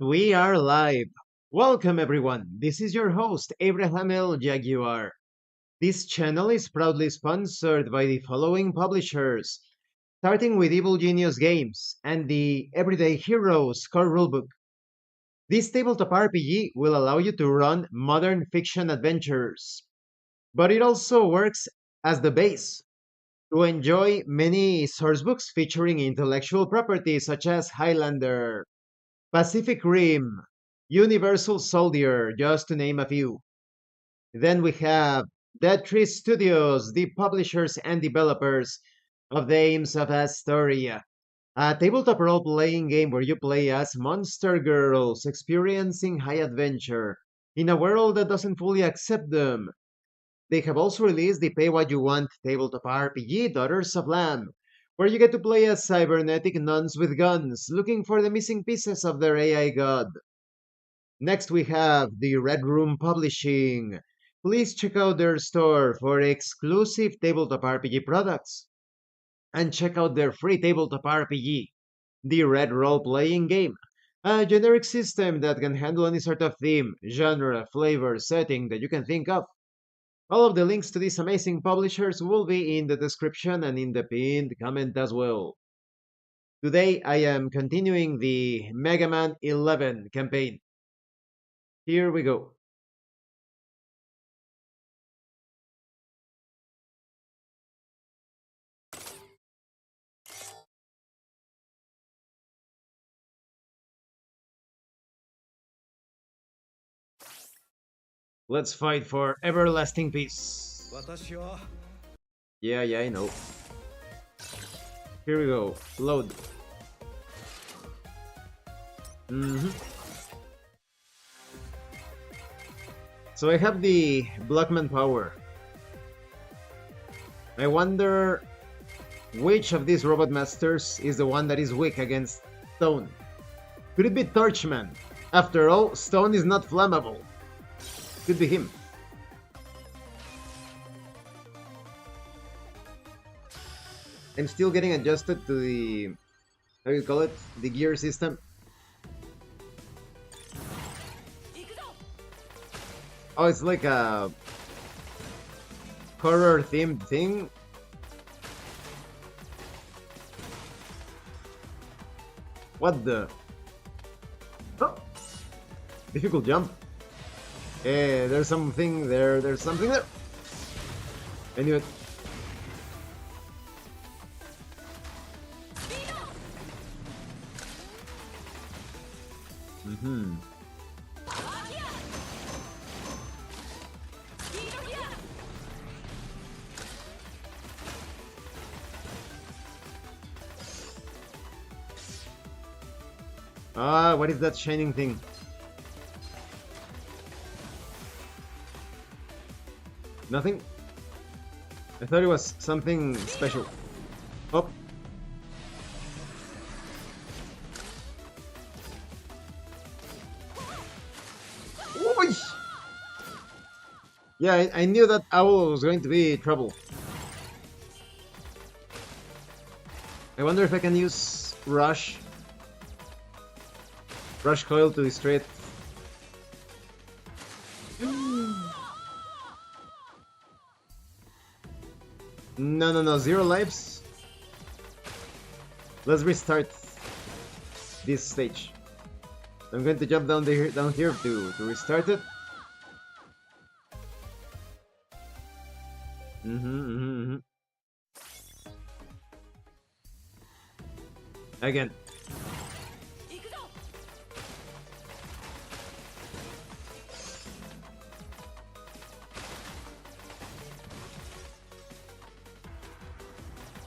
We are live. Welcome everyone. This is your host, Abraham L. Jaguar. This channel is proudly sponsored by the following publishers, starting with Evil Genius Games and the Everyday Heroes core rulebook. This tabletop RPG will allow you to run modern fiction adventures, but it also works as the base to enjoy many sourcebooks featuring intellectual properties such as Highlander, Pacific Rim, Universal Soldier, just to name a few. Then we have Dead Tree Studios, the publishers and developers of Dames of Asstoria, a tabletop role-playing game where you play as monster girls experiencing high adventure in a world that doesn't fully accept them. They have also released the Pay What You Want tabletop RPG, Daughters of Lamb, where you get to play as cybernetic nuns with guns looking for the missing pieces of their AI god. Next, we have the Red Room Publishing. Please check out their store for exclusive tabletop RPG products. And check out their free tabletop RPG, the Red Roleplaying Game, a generic system that can handle any sort of theme, genre, flavor, setting that you can think of. All of the links to these amazing publishers will be in the description and in the pinned comment as well. Today, I am continuing the Mega Man 11 campaign. Here we go. Let's fight for everlasting peace. 私は Yeah, I know. Here we go. Load. hmm So I have the Blackman power. I wonder which of these robot masters is the one that is weak against stone. Could it be Torchman? After all, stone is not flammable. Could be him. I'm still getting adjusted to the, how do you call it, the gear system. Oh, it's like a horror themed thing. What the? Oh, difficult jump. There's something there. There's something there. I knew it. Mm-hmm. Ah, what is that shining thing? Nothing? I thought it was something special. Oh. Oy! Yeah, I knew that owl was going to be trouble. I wonder if I can use Rush Coil to destroy it. No, 0 lives. Let's restart this stage. I'm going to jump down here to restart it. Again.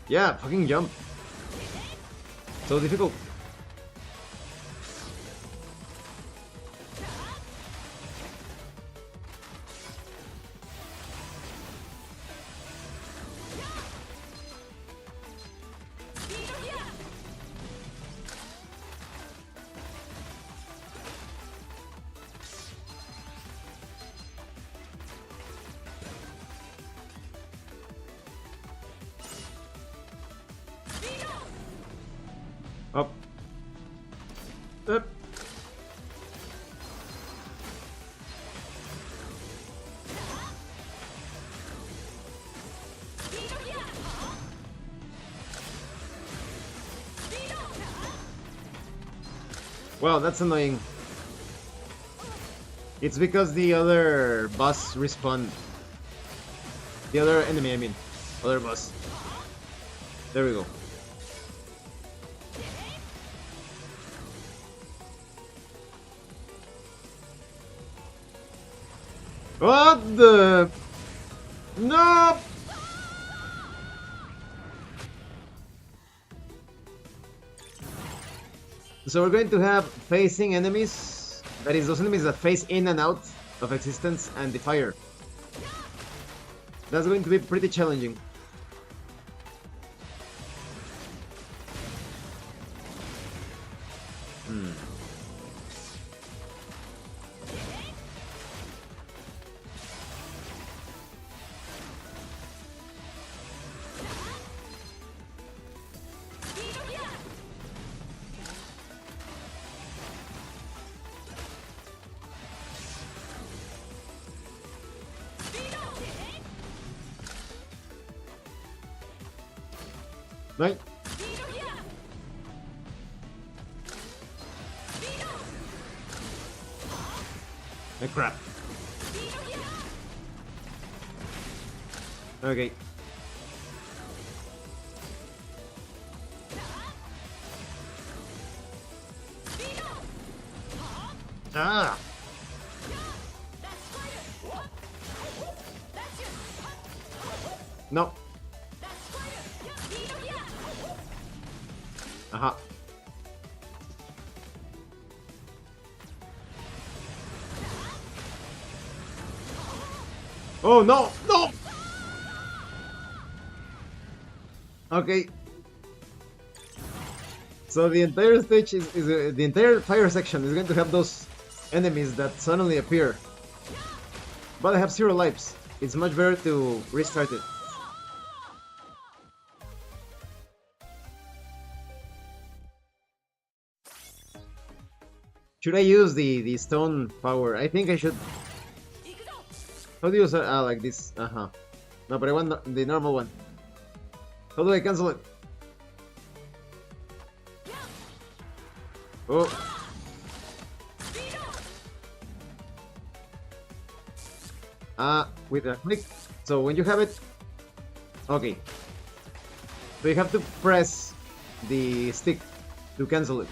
Yeah, fucking jump. So difficult. Up. Up. Well, that's annoying. It's because the other boss respawned. The other enemy, I mean. Other boss. There we go. What the... No! So we're going to have facing enemies. That is, those enemies that face in and out of existence and the fire. That's going to be pretty challenging. Right? Oh, crap. Okay. Ah! No. Aha. Oh no! No! Okay. So the entire stage is the entire fire section is going to have those enemies that suddenly appear. But I have 0 lives. It's much better to restart it. Should I use the stone power? I think I should. How do you use it? Ah, like this. Uh-huh. No, but I want the normal one. How do I cancel it? Oh. With a click. So when you have it. Okay. So you have to press the stick to cancel it.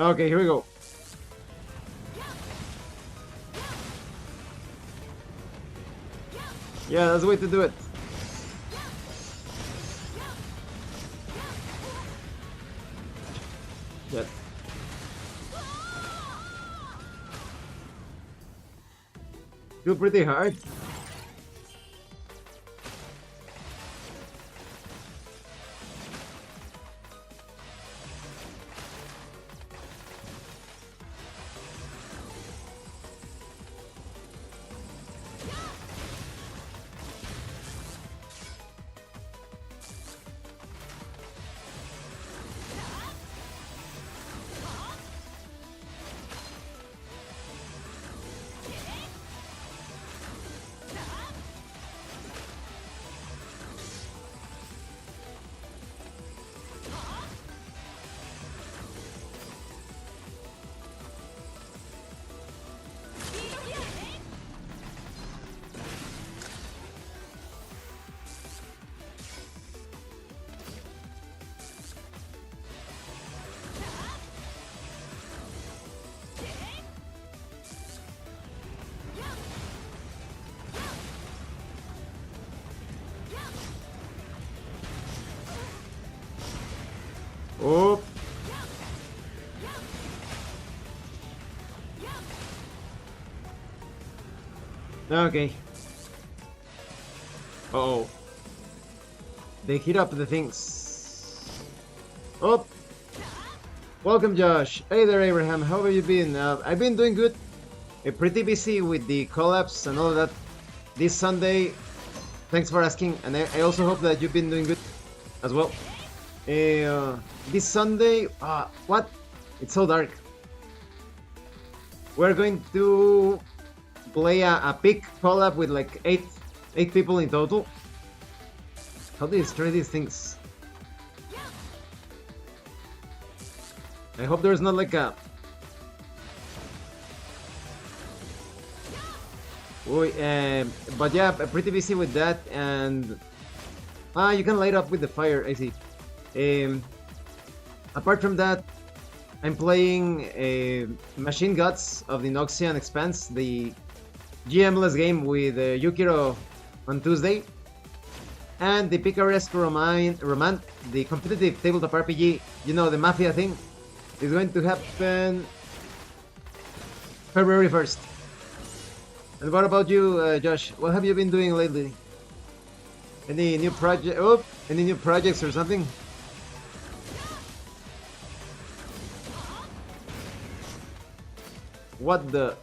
Okay, here we go. Yeah, that's the way to do it. Yeah. Feel pretty hard. Okay. Uh-oh. They heat up the things. Oh! Welcome, Josh. Hey there, Abraham. How have you been? I've been doing good. Pretty busy with the collabs and all of that this Sunday. Thanks for asking. And I also hope that you've been doing good as well. This Sunday... what? It's so dark. We're going to play a big collab with like eight people in total. How do you destroy these things? I hope there's not like a... but yeah, pretty busy with that, and... you can light up with the fire, I see. Apart from that, I'm playing Machine Gods of the Noxian Expanse, the GM-less game with Yukiro on Tuesday. And the Picaresque Roman, the competitive tabletop RPG, you know, the Mafia thing, is going to happen February 1st. And what about you, Josh? What have you been doing lately? Any new project? Oh, any new projects or something? What the?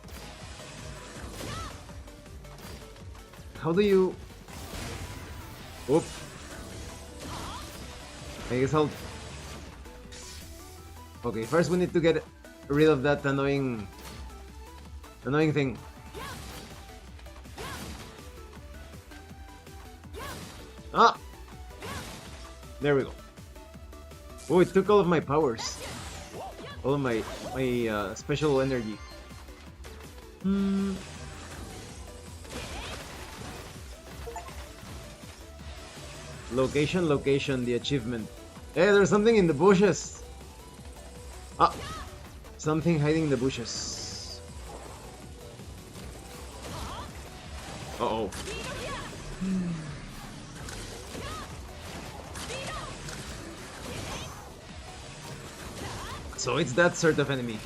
How do you? Oop. I guess I'll... Okay, first we need to get rid of that annoying thing. Ah! There we go. Oh, it took all of my powers. All of my special energy. Location, the achievement. Hey, there's something in the bushes. Ah! Something hiding in the bushes. Uh-oh. So it's that sort of enemy.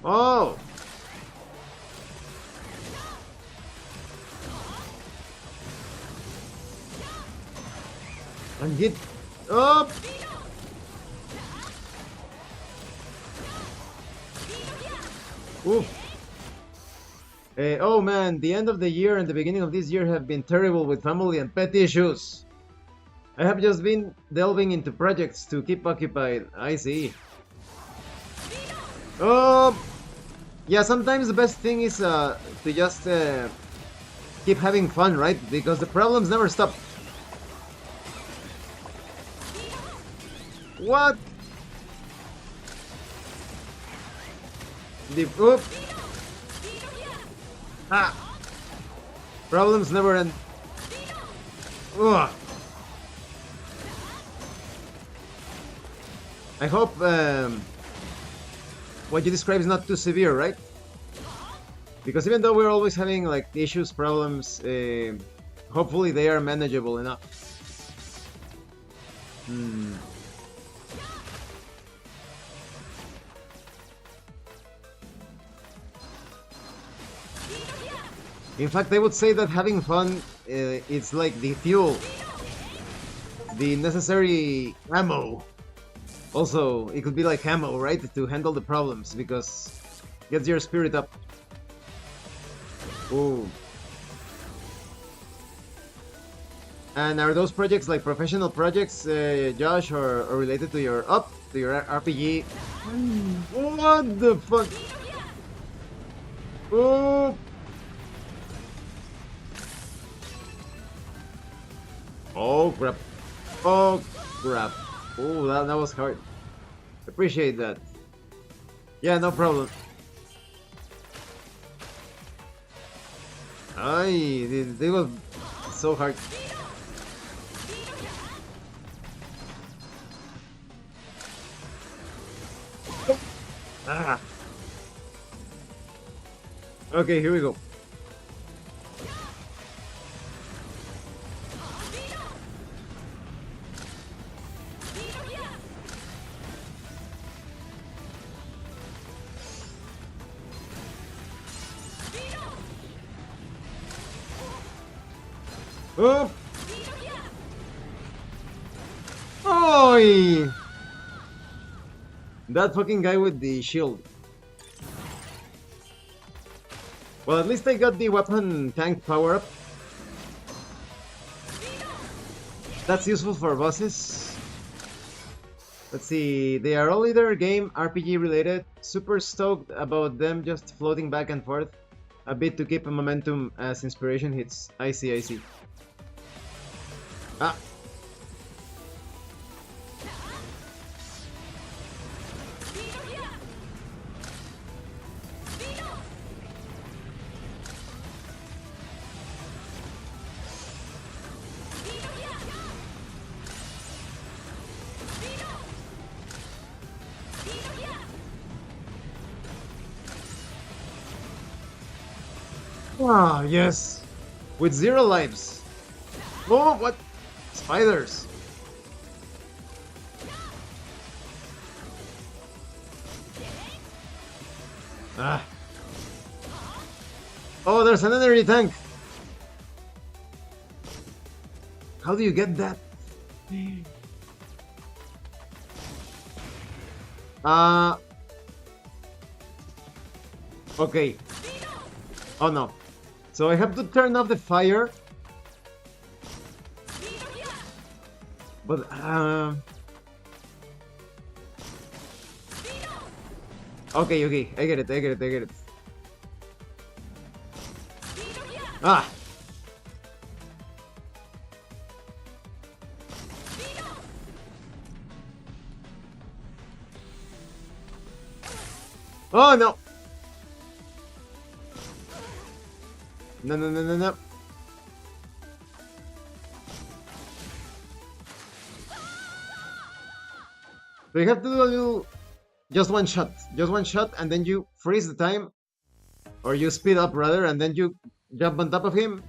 Oh! And hit up! Oof. Oh man, the end of the year and the beginning of this year have been terrible with family and pet issues. I have just been delving into projects to keep occupied. I see. Oh! Yeah, sometimes the best thing is to just keep having fun, right? Because the problems never stop. What? The oop. Ah. Problems never end. Ugh. I hope what you describe is not too severe, right? Because even though we're always having like issues, problems, hopefully they are manageable enough. In fact, I would say that having fun is like the fuel, the necessary ammo. Also, it could be like ammo, right? To handle the problems, because it gets your spirit up. Ooh. And are those projects like professional projects, Josh, or related to your RPG? What the fuck? Oh! Oh crap! Oh crap! Oh, that was hard. Appreciate that. Yeah, no problem. Ay, this was so hard. Ah. Okay, here we go. Oh! Oi! That fucking guy with the shield. Well, at least I got the weapon tank power up. That's useful for bosses. Let's see, they are all either game RPG related. Super stoked about them just floating back and forth a bit to keep a momentum as inspiration hits. I see, I see. Ah. Ah, yes. With 0 lives. Oh, what? Spiders. Ah. Oh, there's an energy tank. How do you get that? Okay. Oh no. So I have to turn off the fire. But okay, okay, I get it, I get it, I get it. Ah! Oh no! No, no, no, no, no. So you have to do a little... Just one shot, and then you freeze the time. Or you speed up rather, and then you jump on top of him.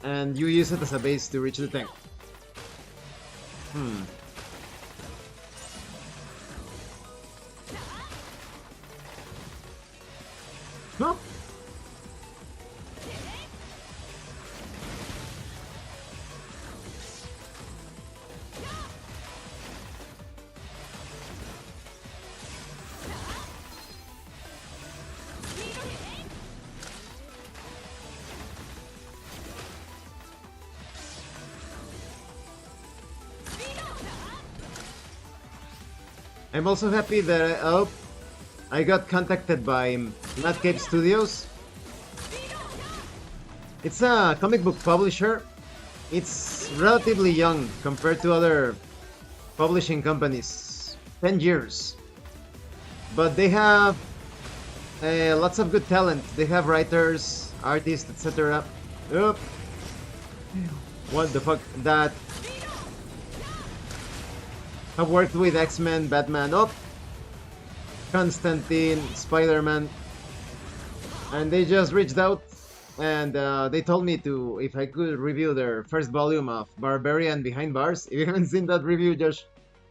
And you use it as a base to reach the tank. Huh? I'm also happy that I got contacted by Madcape Studios. It's a comic book publisher. It's relatively young compared to other publishing companies. 10 years. But they have lots of good talent. They have writers, artists, etc. Oh. What the fuck? That have worked with X-Men, Batman, Constantine, Spider-Man, and they just reached out and they told me to if I could review their first volume of Barbarian Behind Bars. If you haven't seen that review, just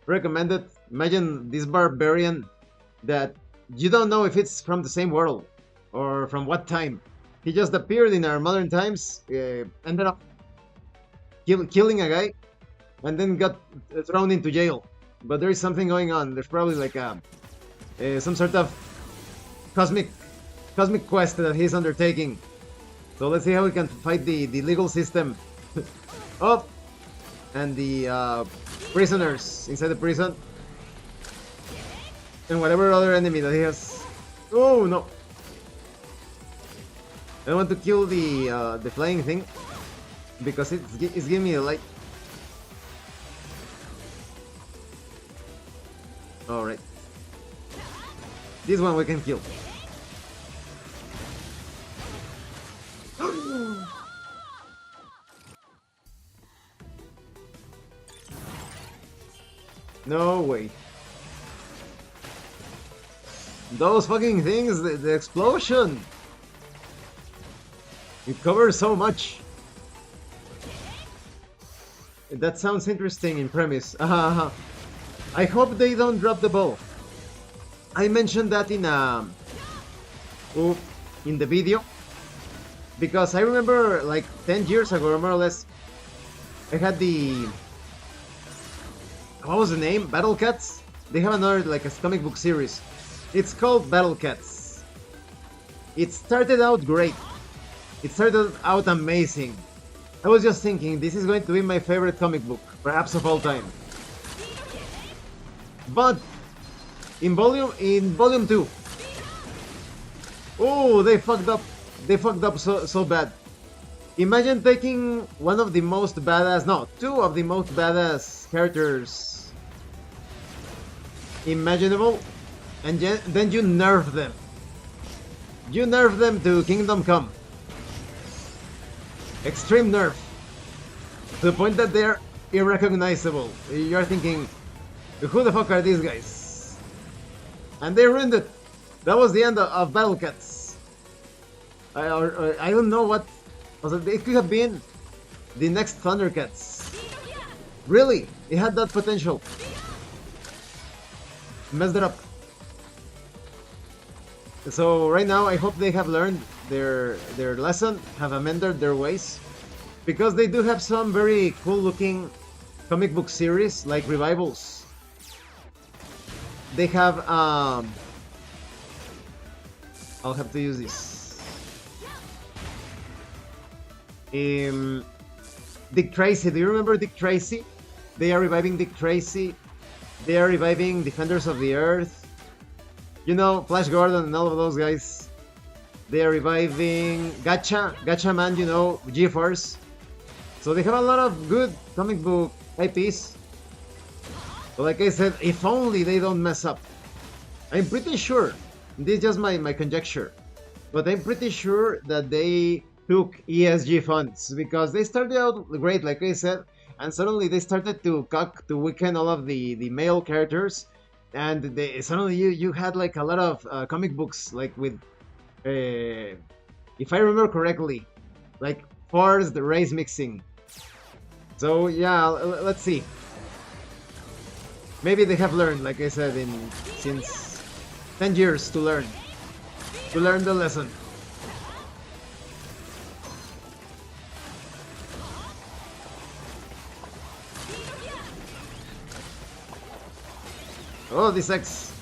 recommend it. Imagine this barbarian that you don't know if it's from the same world or from what time. He just appeared in our modern times, ended up killing a guy, and then got thrown into jail. But there is something going on. There's probably like some sort of cosmic quest that he's undertaking. So let's see how we can fight the legal system. Oh, and the prisoners inside the prison, and whatever other enemy that he has. Oh no! I want to kill the flying thing because it's giving me a light. Alright. This one we can kill. No way. Those fucking things, the explosion! It covers so much. That sounds interesting in premise. I hope they don't drop the ball. I mentioned that in the video because I remember like 10 years ago, more or less, I had the... What was the name? Battle Cats? They have another, like, a comic book series. It's called Battle Cats. It started out great. It started out amazing. I was just thinking, this is going to be my favorite comic book, perhaps of all time. But in volume 2, oh, they fucked up. They fucked up so bad. Imagine taking one of the most badass, no, two of the most badass characters imaginable, and then you nerf them. You nerf them to Kingdom Come. Extreme nerf. To the point that they're irrecognizable. You're thinking, who the fuck are these guys? And they ruined it. That was the end of Battle Cats. I don't know what... It could have been the next Thundercats. Really, it had that potential. Messed it up. So right now, I hope they have learned their lesson, have amended their ways, because they do have some very cool-looking comic book series, like revivals. They have I'll have to use this. Dick Tracy. Do you remember Dick Tracy? They are reviving Dick Tracy. They are reviving Defenders of the Earth. You know, Flash Gordon and all of those guys. They are reviving Gacha Man, you know, G-Force. So they have a lot of good comic book IPs. But like I said, if only they don't mess up. I'm pretty sure, this is just my conjecture, but I'm pretty sure that they took ESG funds, because they started out great, like I said, and suddenly they started to weaken all of the male characters, and suddenly you had like a lot of comic books, like with, if I remember correctly, like forced race mixing. So yeah, let's see. Maybe they have learned, like I said, since 10 years to learn the lesson. Oh, this X.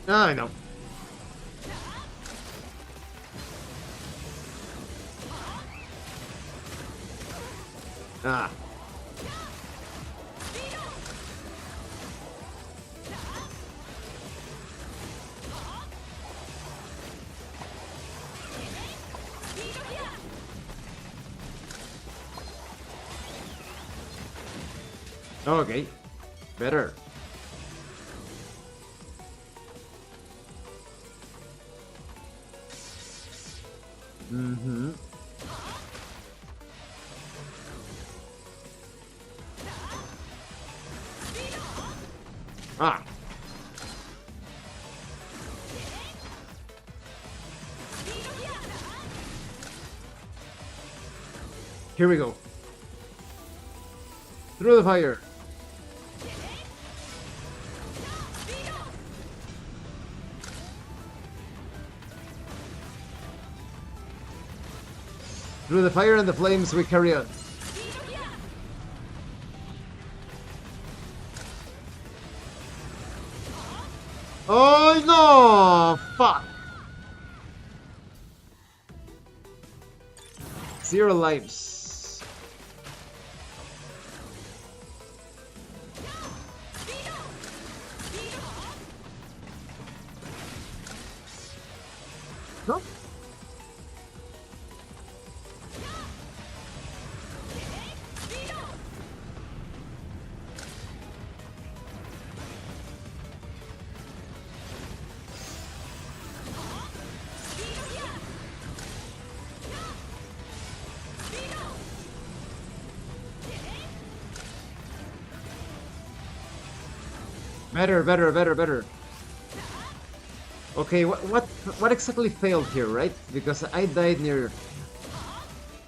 Ah, I know. Ah. Okay. Better. Mm-hmm. Ah. Here we go. Through the fire. Through the fire and the flames we carry on. Oh no! Fuck! 0 lives. Huh? Better. Okay, what exactly failed here, right? Because I died near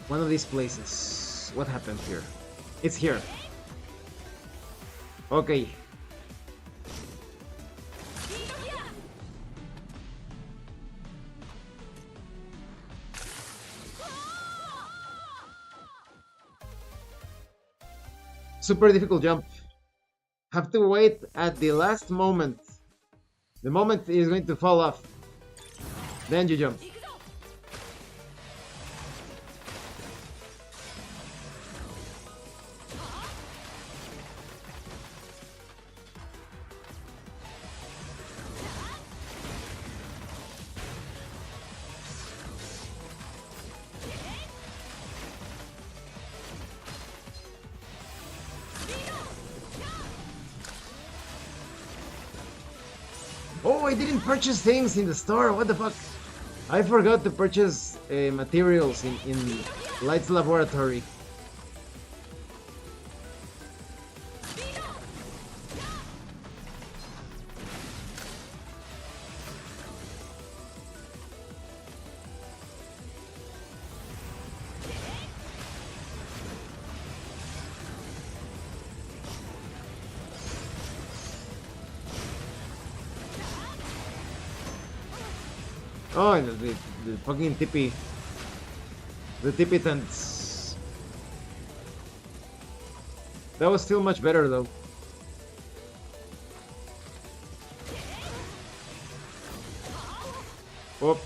one of these places. What happened here? It's here. Okay. Super difficult jump. Have to wait at the last moment. The moment is going to fall off. Then you jump. Oh, I didn't purchase things in the store. What the fuck? I forgot to purchase materials in Light's laboratory. Oh, the fucking tippy. The tippy tents. That was still much better though. Oh.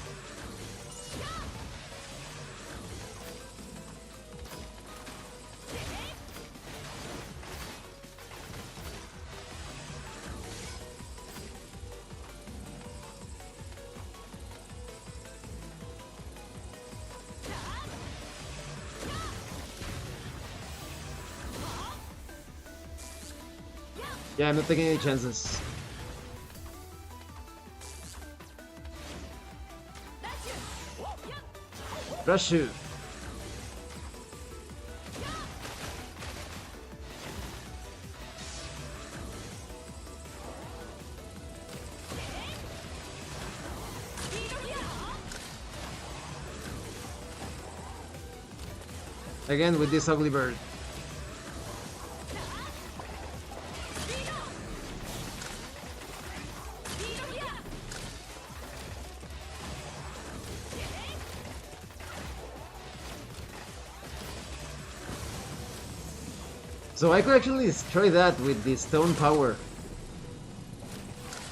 Yeah, I'm not taking any chances. Rush shoot. Again with this ugly bird. So I could actually destroy that with the stone power.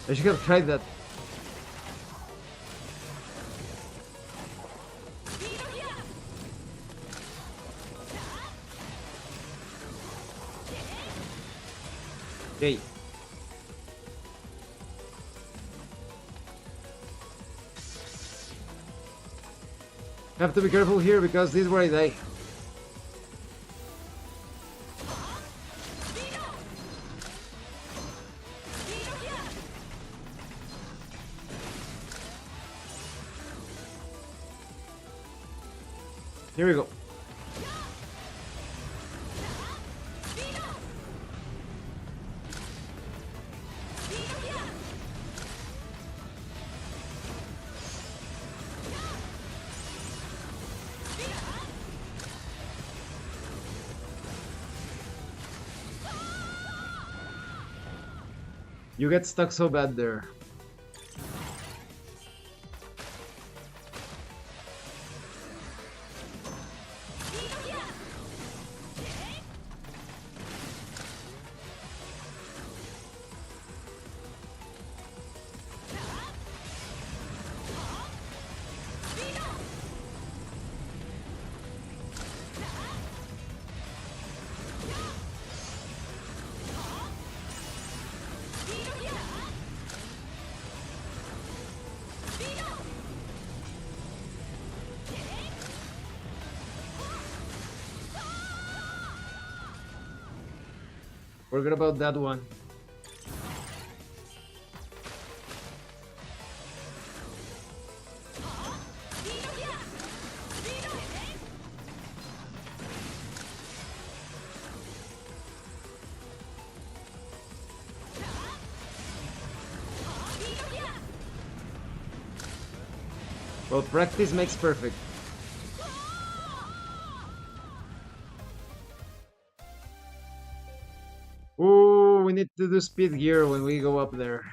I should have tried that. Okay. Have to be careful here because this is where I die. Here we go. You get stuck so bad there. Forget about that one. Well, practice makes perfect. Ooh, we need to do speed gear when we go up there.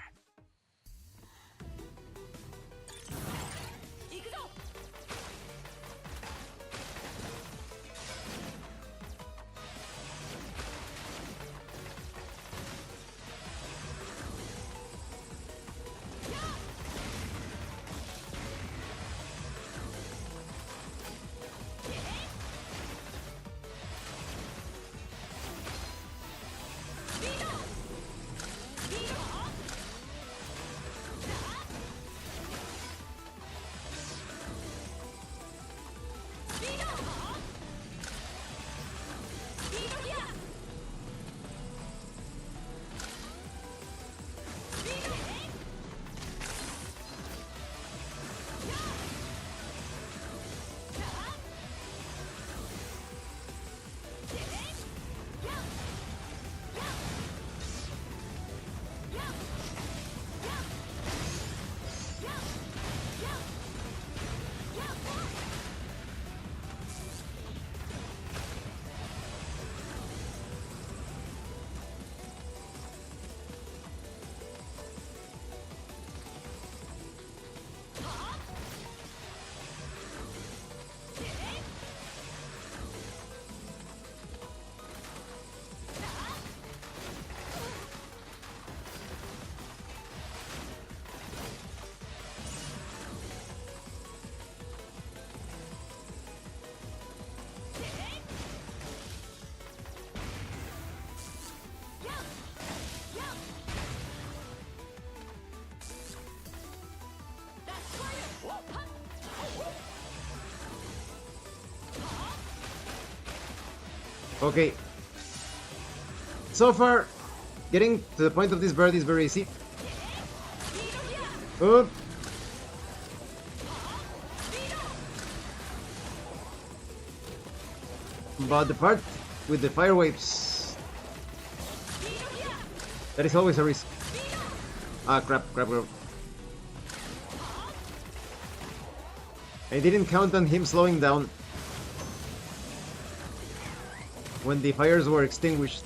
Okay. So far, getting to the point of this bird is very easy. Oop. But the part with the fire waves, that is always a risk. Ah, crap. I didn't count on him slowing down when the fires were extinguished.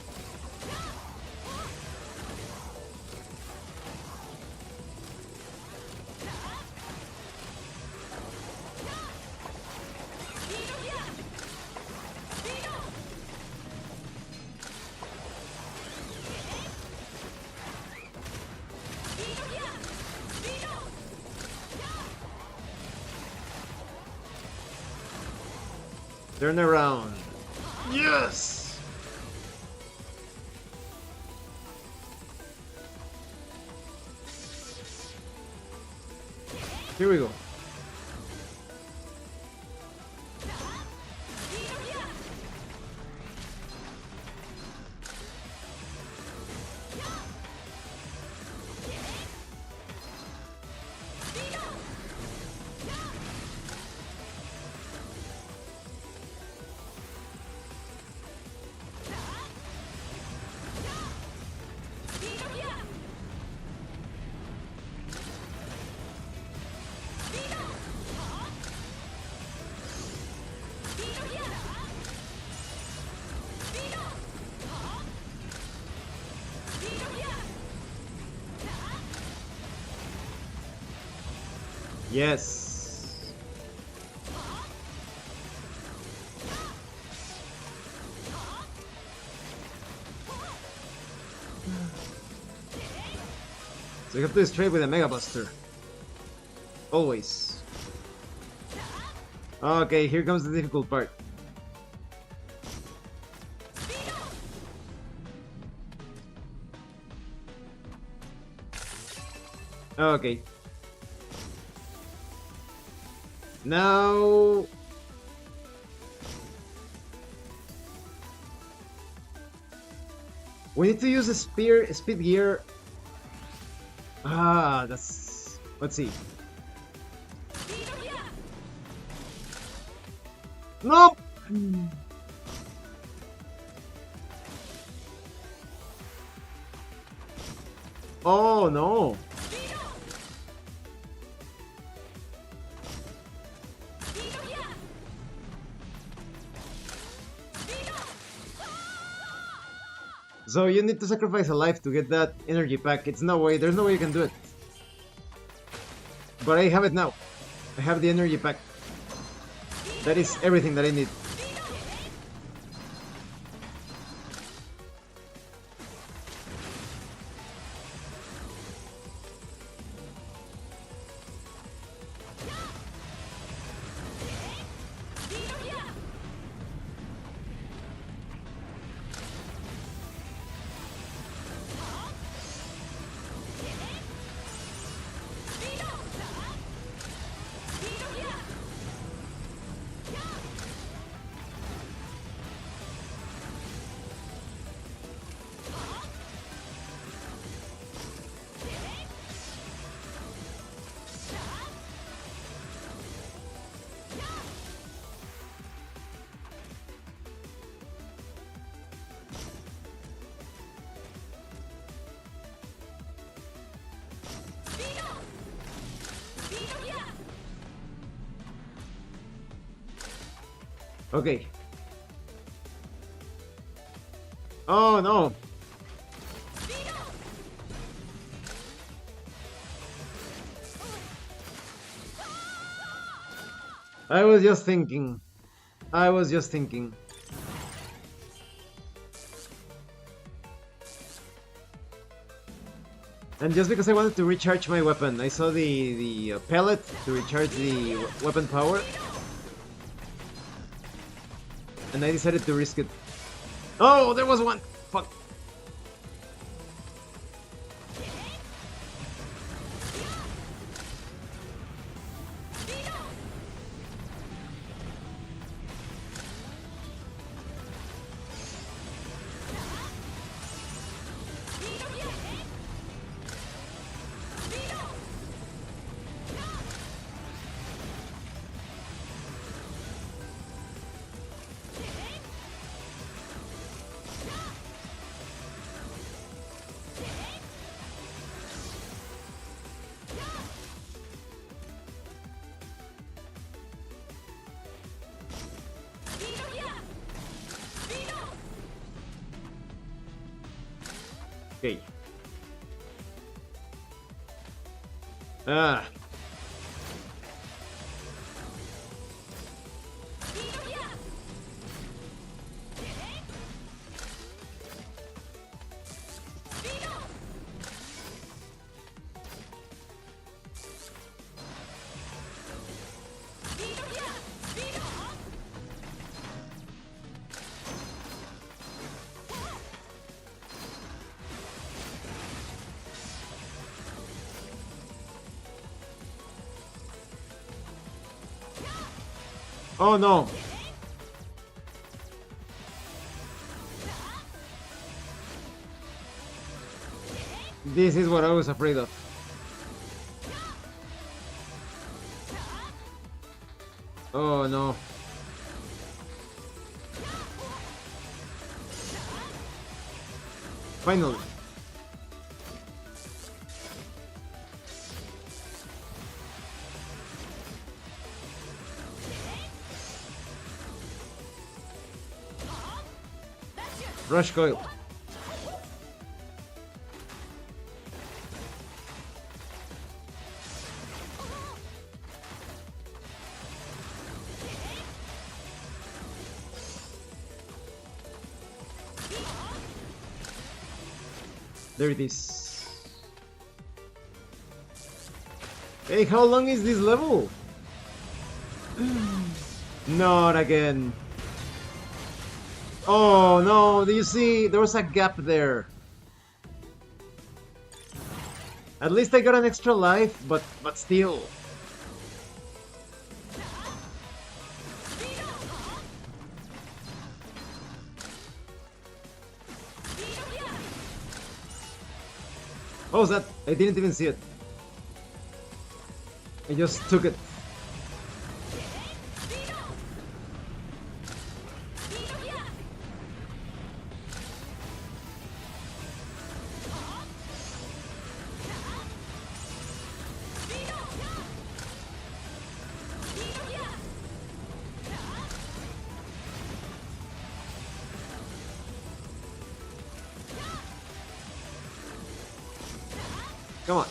Turn around. Yes! Here we go. Yes. So you have to destroy with a Mega Buster. Always. Okay, here comes the difficult part. Okay. Now... we need to use a speed gear. Ah, that's... let's see. Nope! Oh no! So you need to sacrifice a life to get that energy pack. There's no way you can do it. But I have it now. I have the energy pack. That is everything that I need. Okay. Oh no! I was just thinking. And just because I wanted to recharge my weapon, I saw the pellet to recharge the weapon power. And I decided to risk it. Oh, there was one! Fuck. Okay. Ah. Oh no. This is what I was afraid of. Oh no. Finally. Rush coil. There it is. Hey, how long is this level? Not again. Oh no, do you see? There was a gap there. At least I got an extra life, but still. What was that? I didn't even see it. I just took it. Come on.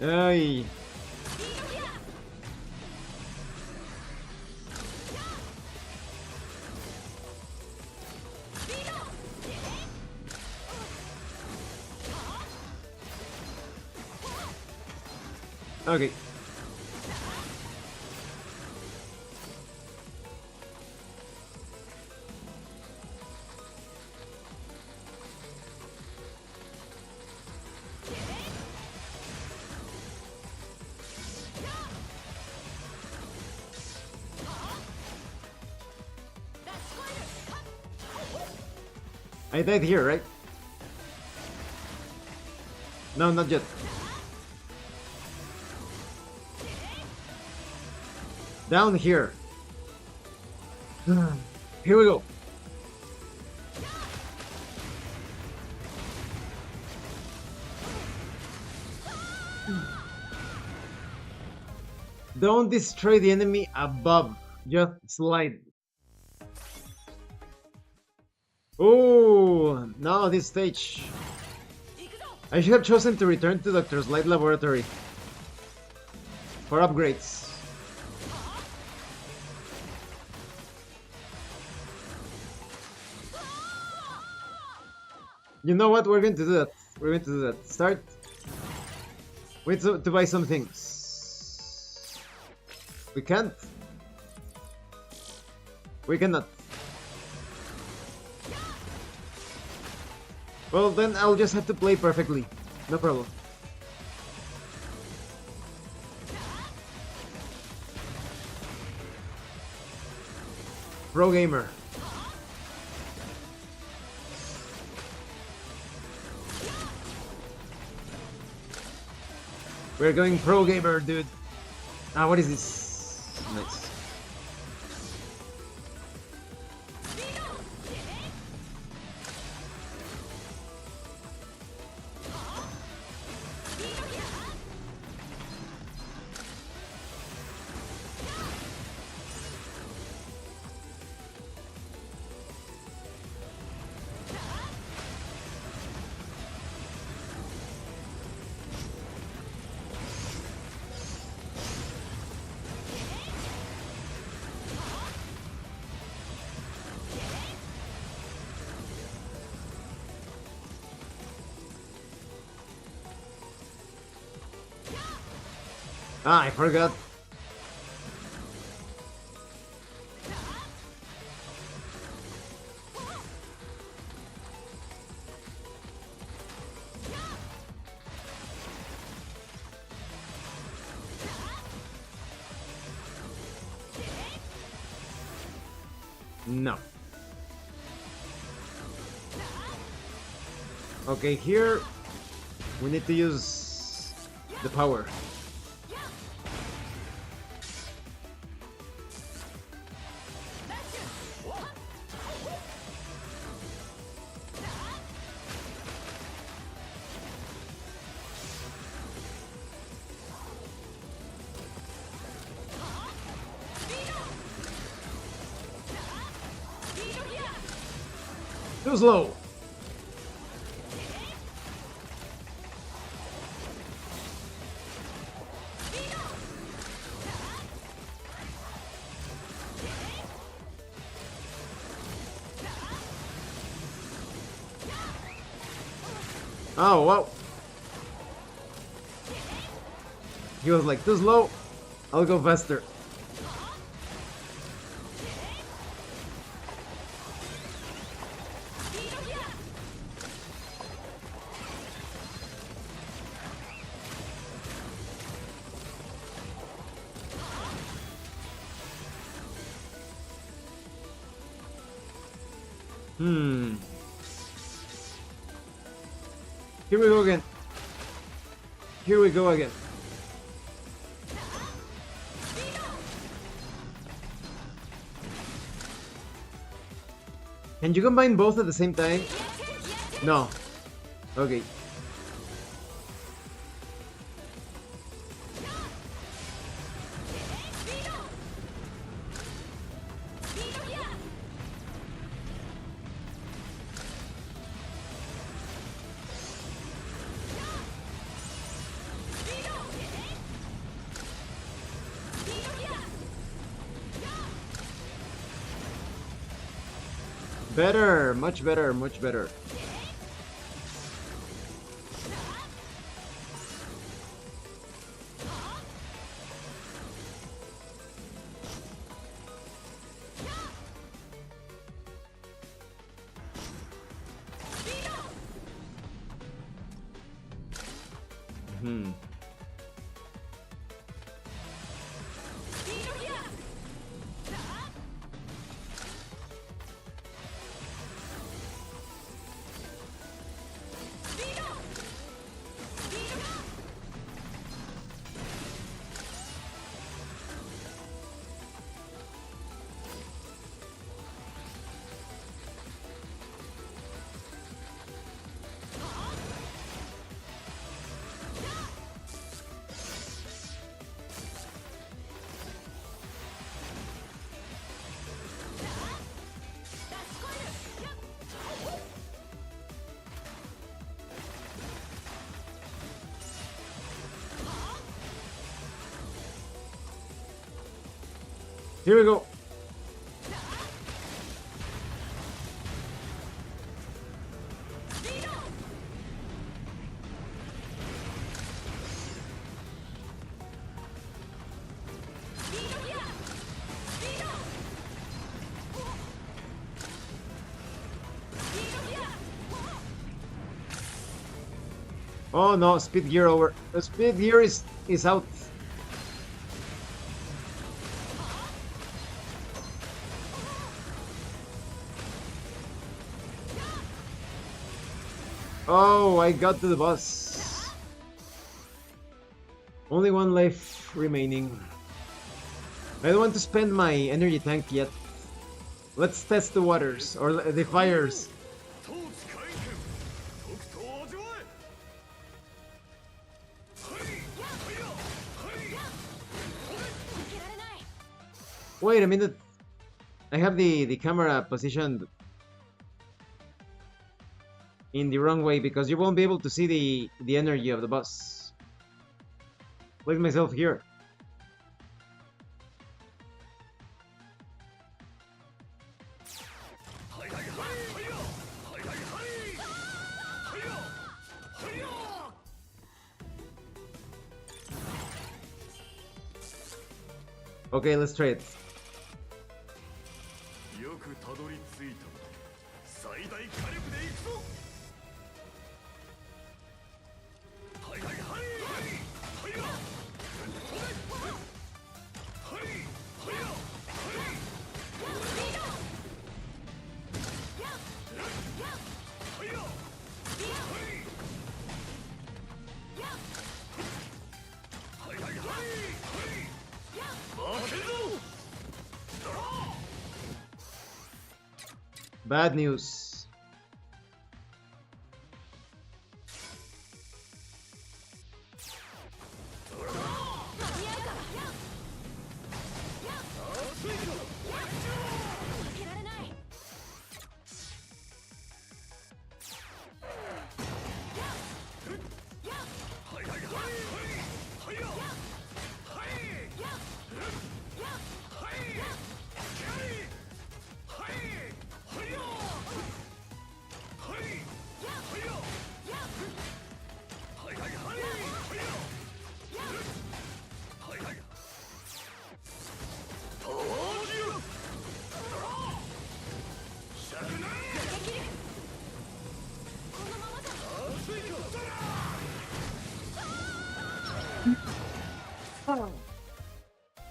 Ay. Okay. I died here, right? No, not yet. Down here. Here we go. Don't destroy the enemy above. Just slide. Oh, no, this stage. I should have chosen to return to Dr. Slide Laboratory for upgrades. You know what? We're going to do that. We're going to do that. Start. Wait to buy some things. We can't. We cannot. Well, then I'll just have to play perfectly. No problem. Pro gamer. We're going pro gamer, dude. Ah, what is this? Nice. Ah, I forgot. No. Okay, here we need to use the power. Too slow. Oh, wow. He was like, too slow. I'll go faster. Here we go again. Here we go again. Can you combine both at the same time? No. Okay. Better, much better, much better. Here we go. Oh no, speed gear over. The speed gear is out. Oh, I got to the boss. Only one life remaining. I don't want to spend my energy tank yet. Let's test the waters, or the fires. Wait a minute. I have the camera positioned in the wrong way because you won't be able to see the energy of the boss. Place myself here. Okay, let's try it. Bad news.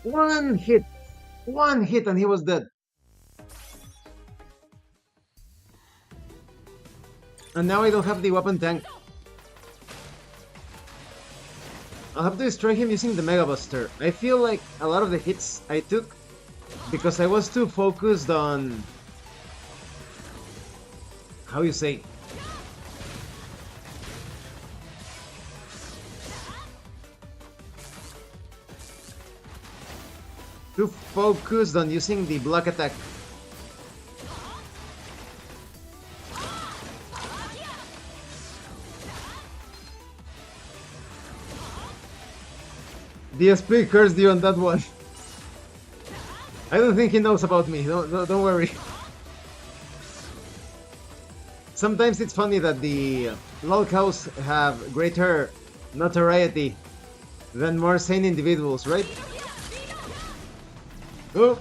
One hit! One hit and he was dead. And now I don't have the weapon tank. I'll have to destroy him using the Mega Buster. I feel like a lot of the hits I took because I was too focused on... how you say? Too focused on using the block attack. DSP cursed you on that one. I don't think he knows about me, don't worry. Sometimes it's funny that the lolcows have greater notoriety than more sane individuals, right? Oh!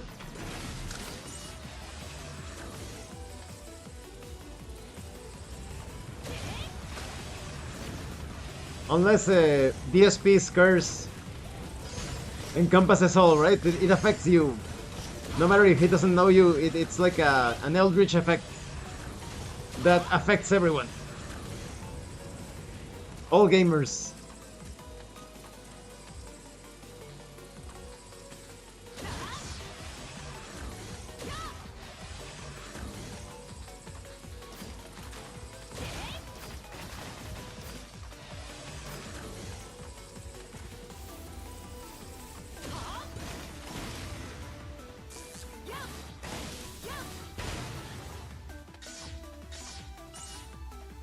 Unless DSP's curse encompasses all, right? It affects you. No matter if he doesn't know you, it's like an eldritch effect that affects everyone. All gamers.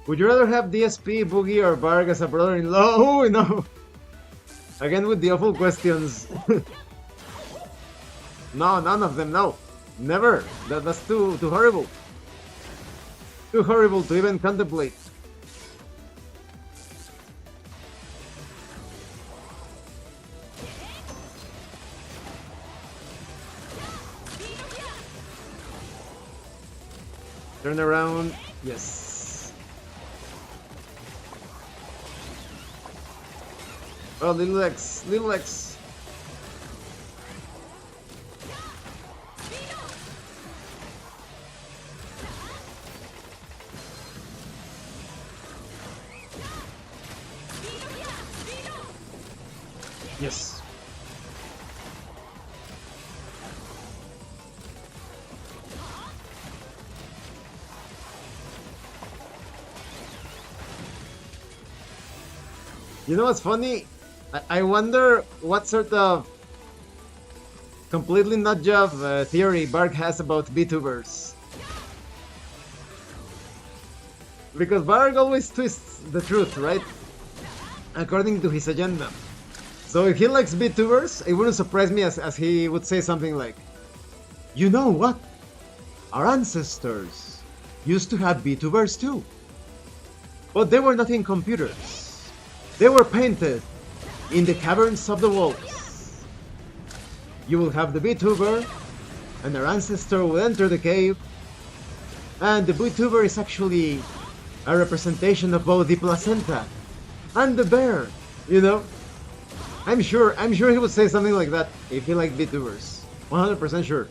Would you rather have DSP, Boogie, or Barg as a brother-in-law? Oh, no! Again with the awful questions. No, none of them, no. Never. That's too horrible. Too horrible to even contemplate. Turn around. Yes. Oh, little X, little X. Yes. You know what's funny? I wonder what sort of completely nut job theory Bark has about VTubers. Because Bark always twists the truth, right? According to his agenda. So if he likes VTubers, it wouldn't surprise me as he would say something like, you know what? Our ancestors used to have VTubers too. But they were not in computers. They were painted in the caverns of the wolves. You will have the VTuber, and our ancestor will enter the cave, and the VTuber is actually a representation of both the placenta and the bear, you know? I'm sure he would say something like that if he liked VTubers. 100% sure.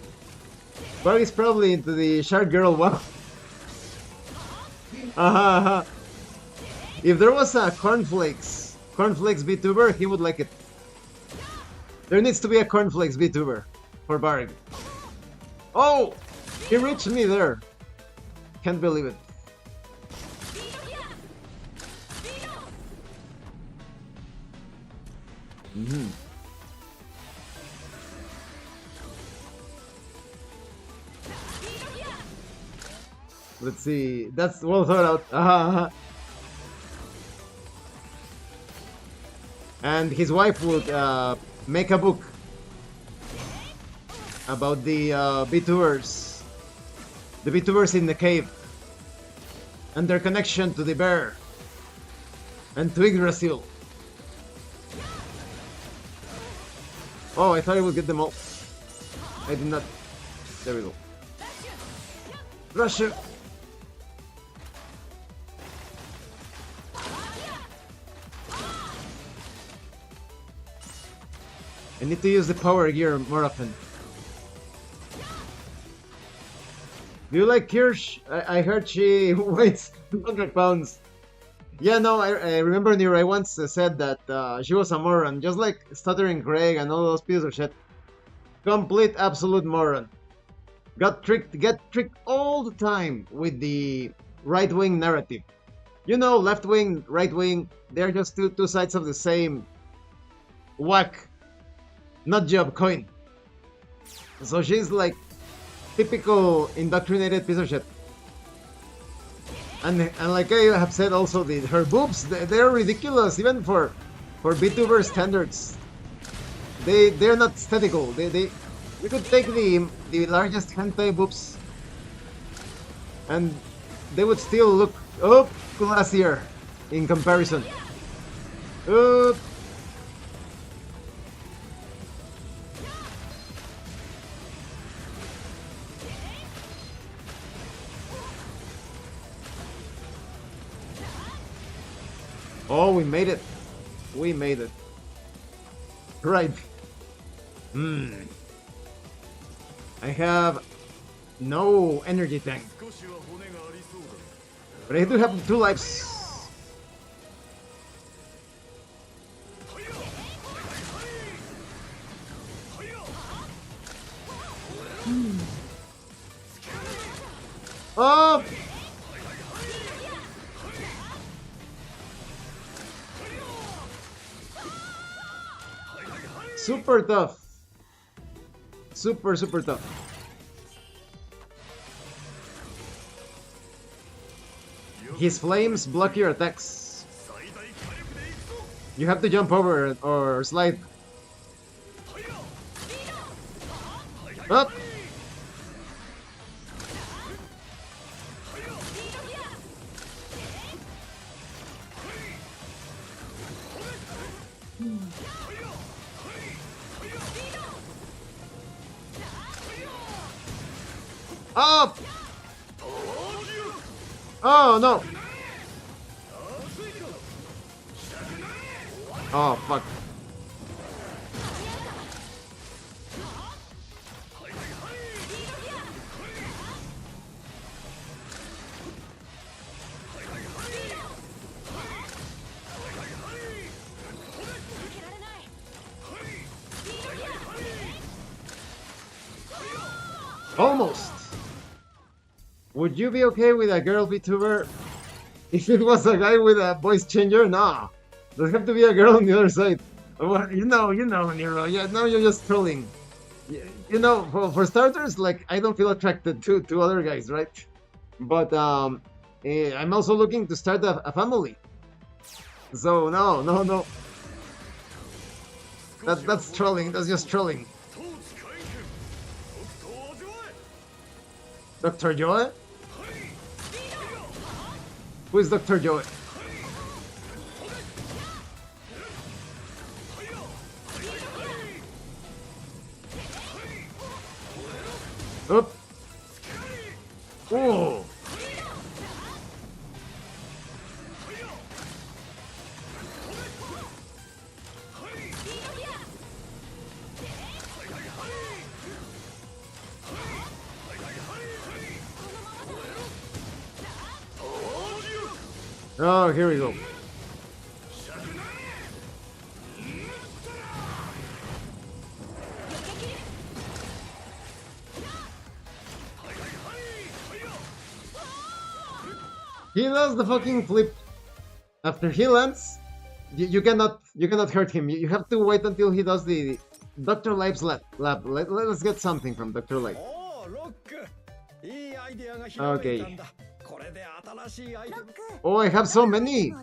But he's probably into the Shark Girl one. If there was a Cornflakes VTuber, he would like it. There needs to be a Cornflakes VTuber for Barg. Oh! He reached me there. Can't believe it. Let's see. That's well thought out. And his wife would make a book about the VTubers. The VTubers in the cave. And their connection to the bear. And to Yggdrasil. Oh, I thought I would get them all. I did not. There we go. Russia! I need to use the power gear more often. Do you like Kirsch? I heard she weighs 200 pounds. Yeah, no, I remember Nero, I once said that she was a moron, just like Stuttering Craig and all those pieces of shit. Complete, absolute moron. Get tricked all the time with the right-wing narrative. You know, left-wing, right-wing, they're just two sides of the same whack, not job coin. So she's like typical indoctrinated piece of shit. And like I have said also, her boobs, they're ridiculous, even for VTuber standards. They're not aesthetical. We could take the largest hentai boobs, and they would still look classier in comparison. Oh, we made it. We made it. Right. I have no energy tank. But I do have 2 lives. Oh! Super tough. Super tough. His flames block your attacks. You have to jump over it or slide. Up. Up! Oh no! Oh fuck. Almost! Would you be okay with a girl VTuber? If it was a guy with a voice changer, nah. There's have to be a girl on the other side. Well, you know, Nero. Yeah, no, you're just trolling. You know, for starters, like, I don't feel attracted to other guys, right? But I'm also looking to start a family. So no. That's trolling. That's just trolling. Dr. Joy? Who is Dr. Joy? Up. Oh. Oh, here we go. He does the fucking flip. After he lands, you cannot hurt him. You have to wait until he does the Dr. Life's lab. Let's get something from Dr. Life. Okay. Oh, I have so many.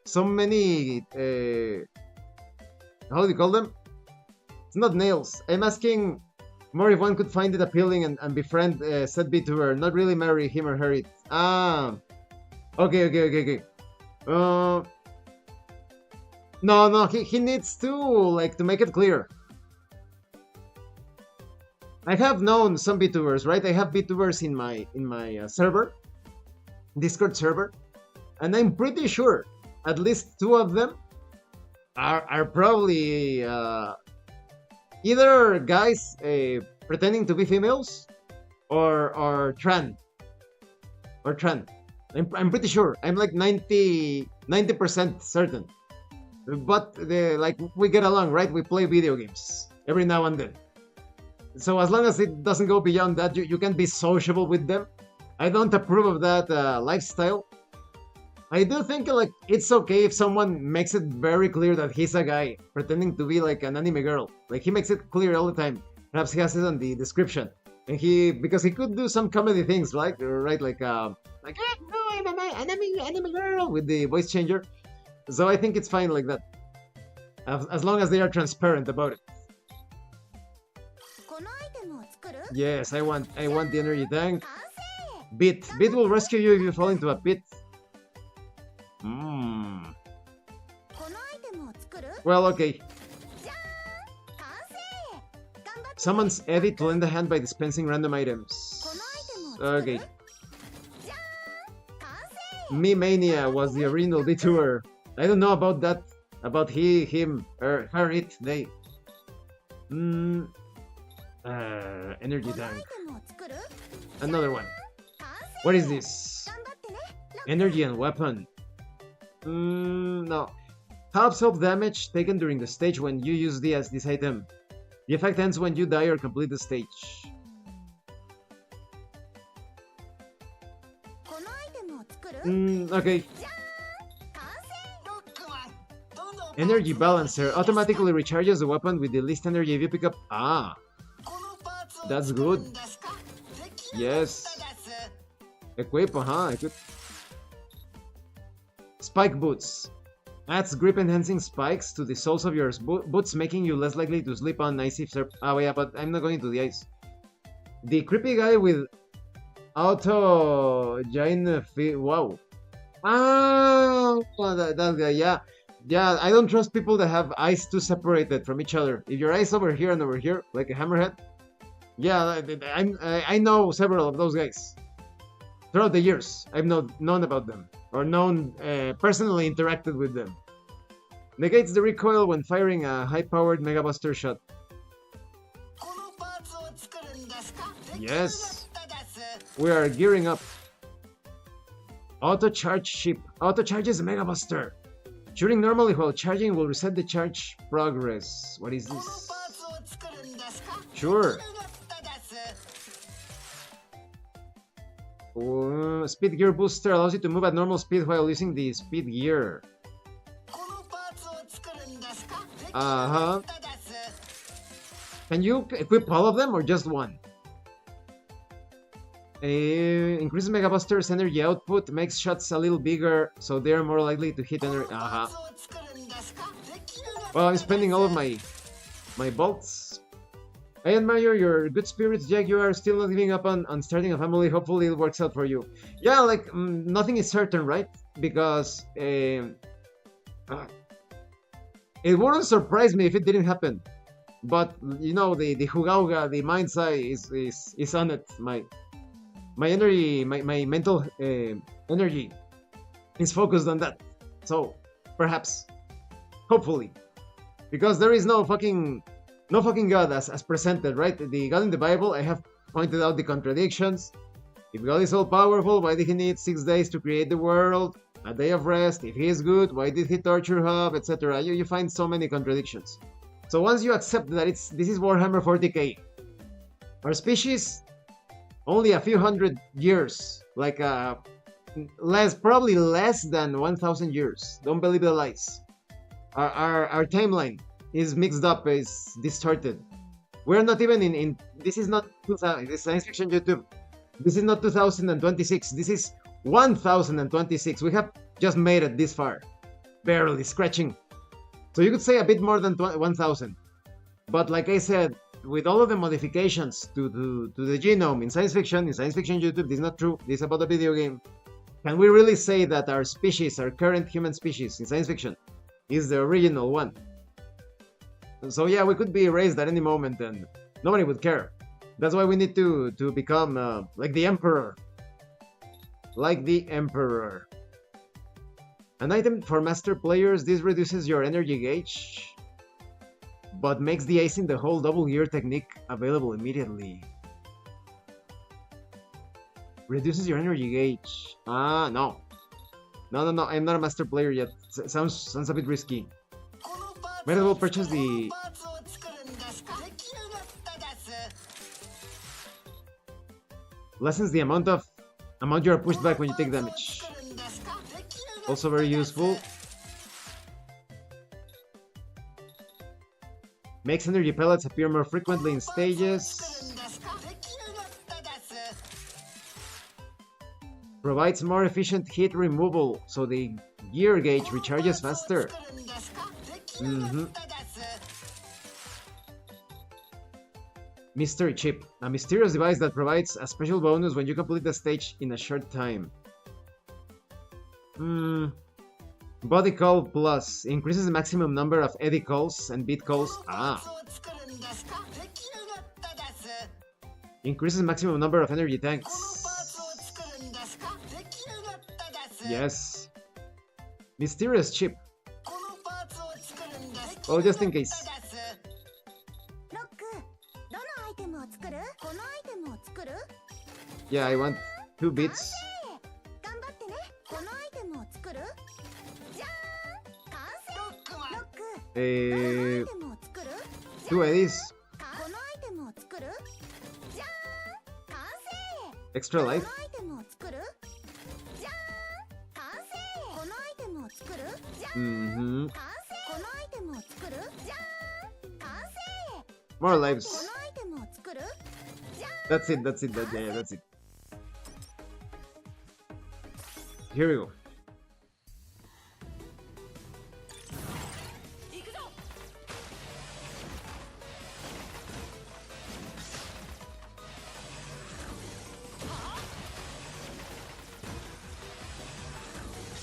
So many. How do you call them? It's not nails. I'm asking more if one could find it appealing and befriend said VTuber, not really marry him or her. Okay. No, he needs to make it clear. I have known some VTubers, right? I have VTubers in my server, Discord server, and I'm pretty sure at least 2 of them are probably either guys pretending to be females or trans. I'm pretty sure. I'm like 90% certain. But we get along, right? We play video games every now and then. So as long as it doesn't go beyond that, you can be sociable with them. I don't approve of that lifestyle. I do think it's okay if someone makes it very clear that he's a guy pretending to be like an anime girl. Like he makes it clear all the time. Perhaps he has it on the description. And because he could do some comedy things, right? No, I'm an anime girl with the voice changer. So I think it's fine like that, as long as they are transparent about it. Yes, I want the energy tank. Bit will rescue you if you fall into a pit. Well, okay. Summons Eddie to lend a hand by dispensing random items. Okay. Me Mania was the original VTuber. I don't know about that. About he, him, her, it, they. Energy tank. Another one. What is this? Energy and weapon. No. Half self damage taken during the stage when you use this item. The effect ends when you die or complete the stage. Okay. Energy balancer automatically recharges the weapon with the least energy if you pick up. That's good. Yes. Equip, equip. Spike boots. Adds grip enhancing spikes to the soles of your boots, making you less likely to slip on icy surface. Yeah, but I'm not going to the ice. The creepy guy with auto giant feet. Wow. That guy, yeah. Yeah, I don't trust people that have eyes too separated from each other. If your eyes over here and over here, like a hammerhead, yeah, I know several of those guys. Throughout the years, I've known about them, or personally interacted with them. Negates the recoil when firing a high-powered Mega Buster shot. Yes, we are gearing up. Auto charge ship. Auto charges a Mega Buster. Shooting normally while charging will reset the charge progress. What is this? Sure. Speed gear booster allows you to move at normal speed while using the speed gear. Can you equip all of them or just one? Increases Mega Buster's energy output, makes shots a little bigger, so they're more likely to hit energy. Well, I'm spending all of my bolts. I admire your good spirits, Jaguar. Still not giving up on starting a family. Hopefully it works out for you. Yeah, nothing is certain, right? Because it wouldn't surprise me if it didn't happen. But you know, the Hugauga, the mind's eye is on it. My energy, my mental energy is focused on that. So perhaps, hopefully, because there is no fucking God as presented, right? The God in the Bible, I have pointed out the contradictions. If God is all powerful, why did he need 6 days to create the world? A day of rest. If he is good, why did he torture Hub, etc.? You find so many contradictions. So once you accept that this is Warhammer 40k, our species only a few hundred years, like probably less than 1,000 years. Don't believe the lies. Our timeline is mixed up, is distorted. We're not even in this is not 2000. This is science fiction YouTube. This is not 2026. This is 1026. We have just made it this far, barely scratching. So you could say a bit more than 1000. But like I said, with all of the modifications to the genome in science fiction YouTube, this is not true. This is about a video game. Can we really say that our species, our current human species in science fiction, is the original one? So yeah, we could be erased at any moment and nobody would care. That's why we need to become like the Emperor. Like the Emperor. An item for master players, this reduces your energy gauge, but makes the ace in the hole double gear technique available immediately. Reduces your energy gauge. Ah, no. No, I'm not a master player yet. Sounds a bit risky. Might as well purchase the... Lessens the amount you are pushed back when you take damage. Also very useful. Makes energy pellets appear more frequently in stages. Provides more efficient heat removal, so the gear gauge recharges faster. Mystery Chip, a mysterious device that provides a special bonus when you complete the stage in a short time. Body Call Plus increases the maximum number of eddy calls and beat calls. Increases maximum number of energy tanks. Yes. Mysterious Chip. Oh, just in case. Yeah, I want 2 bits. 2 eddies. Extra life. More lives. That's it. Yeah, that's it. Here we go.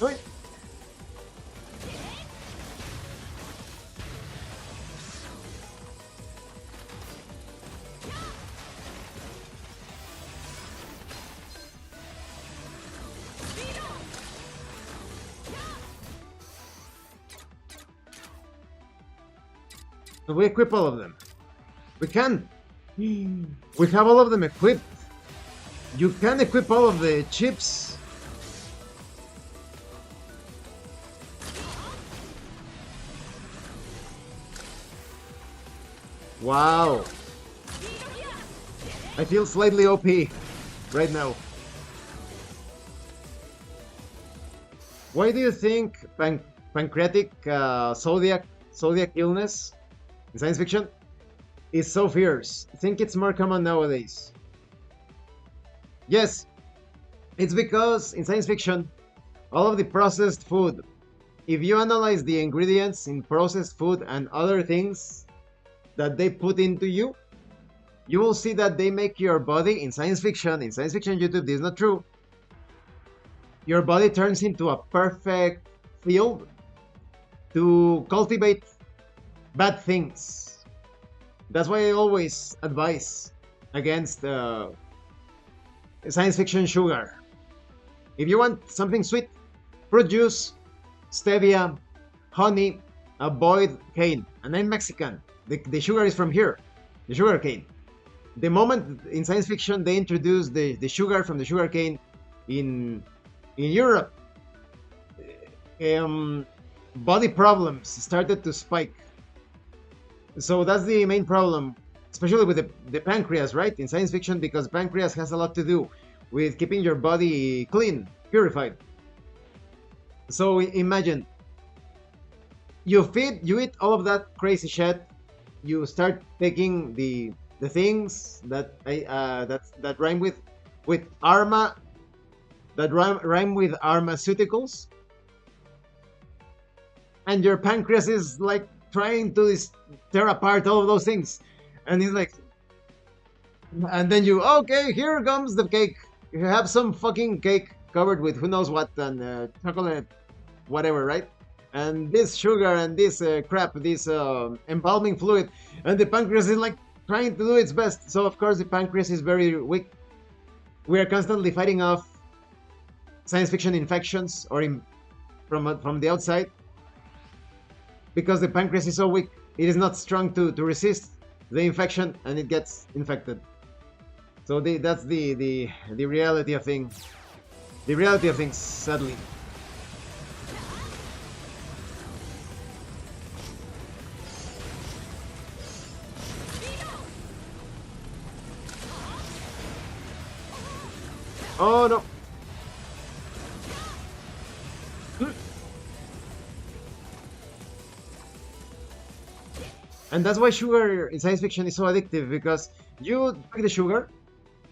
Oi. We equip all of them. We can. We have all of them equipped. You can equip all of the chips. Wow. I feel slightly OP right now. Why do you think pancreatic zodiac illness in science fiction is so fierce? I think it's more common nowadays. Yes, it's because in science fiction, all of the processed food, if you analyze the ingredients in processed food and other things that they put into you, you will see that they make your body in science fiction YouTube, this is not true. Your body turns into a perfect field to cultivate bad things. That's why I always advise against science fiction sugar. If you want something sweet, fruit juice, stevia, honey, avoid cane. And I'm Mexican. The sugar is from here, the sugar cane. The moment in science fiction they introduced the sugar from the sugar cane in Europe, um, body problems started to spike. So that's the main problem, especially with the pancreas, right? In science fiction, because pancreas has a lot to do with keeping your body clean, purified. So imagine you eat all of that crazy shit. You start taking the things that that rhyme with arma that rhyme with pharmaceuticals, and your pancreas is like trying to tear apart all of those things, and he's like, and then you, okay, here comes the cake. You have some fucking cake covered with who knows what and chocolate, whatever, right? And this sugar and this crap, this embalming fluid, and the pancreas is like trying to do its best. So of course the pancreas is very weak. We are constantly fighting off science fiction infections or from the outside because the pancreas is so weak. It is not strong to resist the infection, and it gets infected. So that's the reality of things. The reality of things, sadly. Oh no. And that's why sugar in science fiction is so addictive, because you take the sugar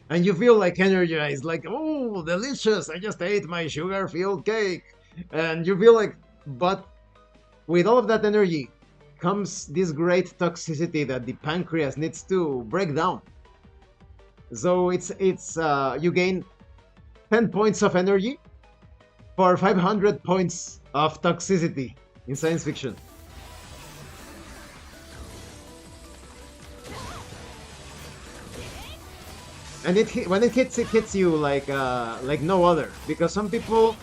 and you feel like energized, like, oh, delicious, I just ate my sugar filled cake. And you feel like, but with all of that energy comes this great toxicity that the pancreas needs to break down. So it's you gain 10 points of energy for 500 points of toxicity in science fiction. And when it hits you like no other. Because some people,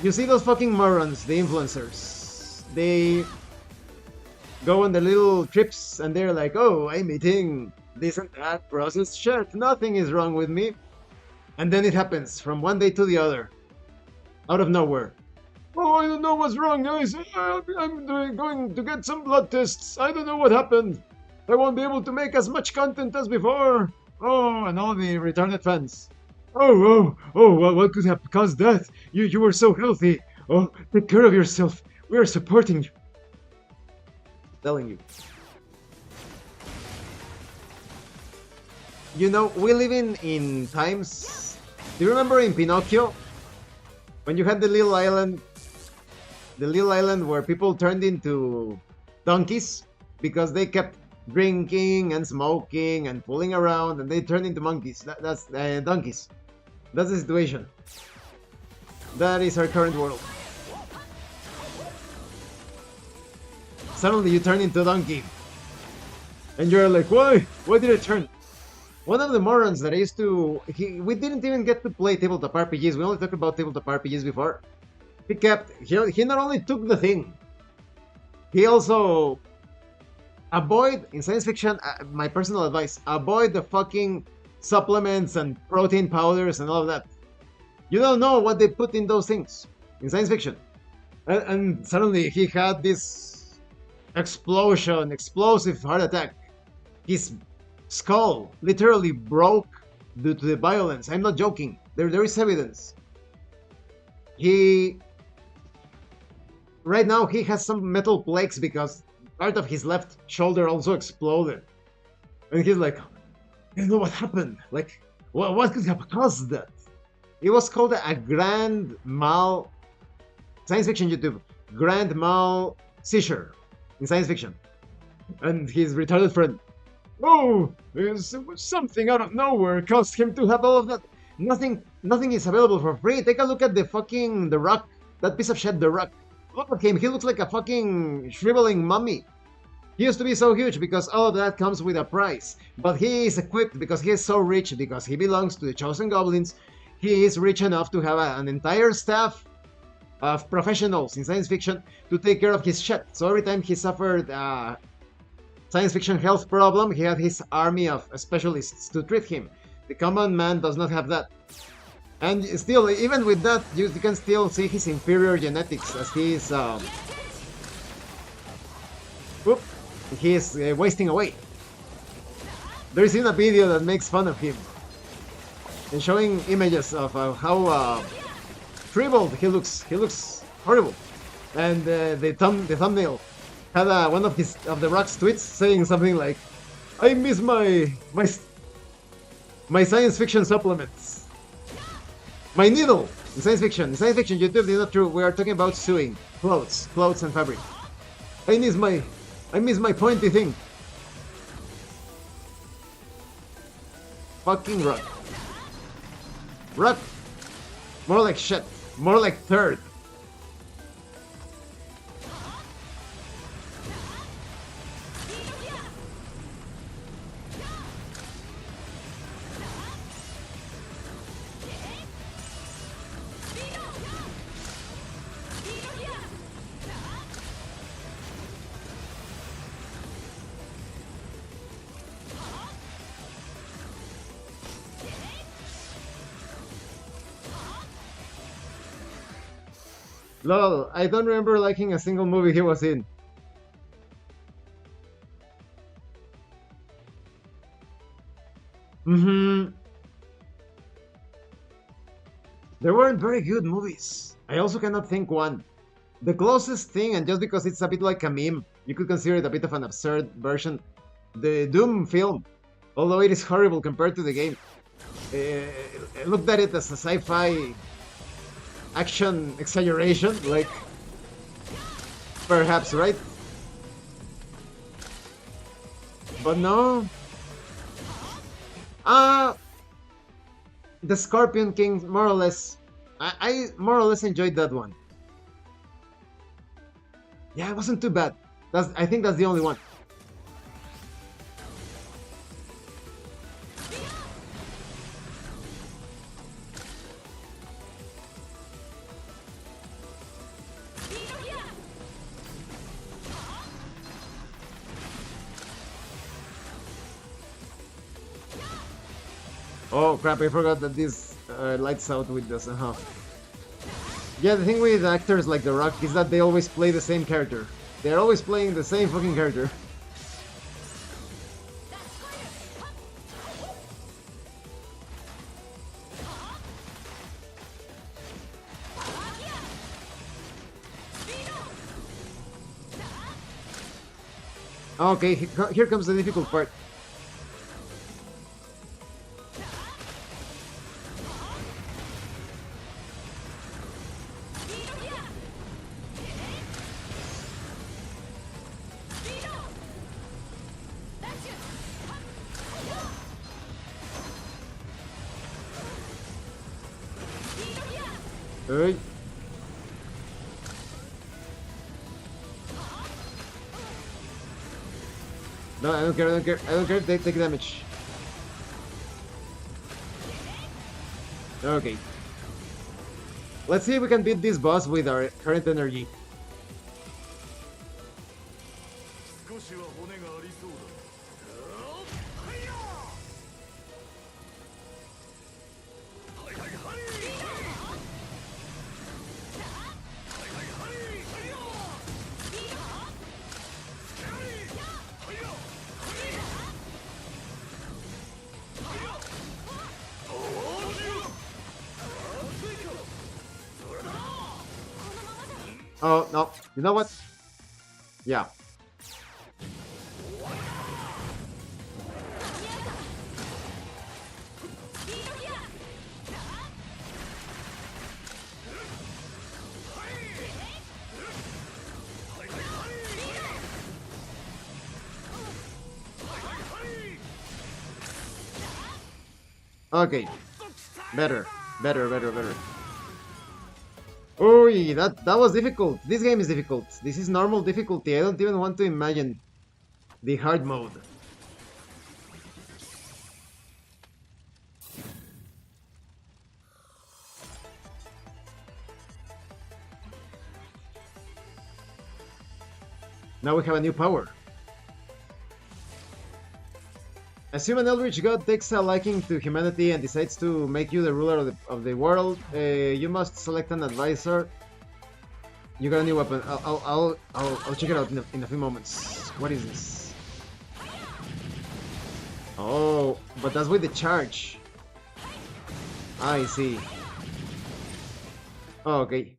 you see those fucking morons, the influencers, they go on the little trips and they're like, oh, I'm eating this and that processed shit, nothing is wrong with me. And then it happens from one day to the other, out of nowhere. Oh, I don't know what's wrong, guys. I'm going to get some blood tests. I don't know what happened. I won't be able to make as much content as before. Oh, and all the retarded fans. What could have caused that? You were so healthy. Oh, take care of yourself. We are supporting you. Telling you. You know, we live in times. Do you remember in Pinocchio when you had the little island where people turned into donkeys because they kept drinking and smoking and fooling around, and they turned into monkeys. That's donkeys. That's the situation. That is our current world. Suddenly you turn into a donkey, and you're like, why? Why did I turn? One of the morons that I used to... we didn't even get to play tabletop RPGs. We only talked about tabletop RPGs before. He not only took the thing, he also... avoid, in science fiction, my personal advice, avoid the fucking supplements and protein powders and all of that. You don't know what they put in those things in science fiction. And suddenly he had this explosive heart attack. His skull literally broke due to the violence. I'm not joking. There is evidence. Right now he has some metal plaques because part of his left shoulder also exploded. And he's like, I don't know what happened. Like, what could have caused that? It was called a grand mal... Science fiction YouTube. Grand mal seizure in science fiction. And his retarded friend, oh, something out of nowhere caused him to have all of that. Nothing is available for free. Take a look at the Rock. That piece of shit, the Rock. Look at him. He looks like a fucking shriveling mummy. He used to be so huge because all of that comes with a price. But he is equipped because he is so rich, because he belongs to the Chosen Goblins. He is rich enough to have an entire staff of professionals in science fiction to take care of his shit. So every time he suffered a science fiction health problem, he had his army of specialists to treat him. The common man does not have that. And still, even with that, you can still see his inferior genetics as he is... he is wasting away. There is even a video that makes fun of him and showing images of how shriveled he looks. He looks horrible. And the thumbnail had one of the Rock's tweets saying something like, "I miss my science fiction supplements. My needle." In science fiction, YouTube is not true. We are talking about sewing, clothes and fabric. I miss my pointy thing. Fucking Rock. Rock. More like shit. More like third. Lol, I don't remember liking a single movie he was in. There weren't very good movies. I also cannot think one. The closest thing, and just because it's a bit like a meme, you could consider it a bit of an absurd version, the Doom film, although it is horrible compared to the game. I looked at it as a sci-fi action exaggeration, like, perhaps, right? But no. The Scorpion King, more or less, I more or less enjoyed that one. Yeah, it wasn't too bad. I think that's the only one. Oh crap, I forgot that this lights out with this, Yeah, the thing with actors like The Rock is that they always play the same character. They're always playing the same fucking character. Okay, here comes the difficult part. Hey. No, I don't care, I don't care, I don't care, take damage. Okay. Let's see if we can beat this boss with our current energy. Oh, no. You know what? Yeah. Okay. Better. Oi, that was difficult. This game is difficult. This is normal difficulty. I don't even want to imagine the hard mode. Now we have a new power. Assume an eldritch god takes a liking to humanity and decides to make you the ruler of the world. You must select an advisor. You got a new weapon. I'll check it out in a few moments. What is this? Oh, but that's with the charge. I see. Oh, okay.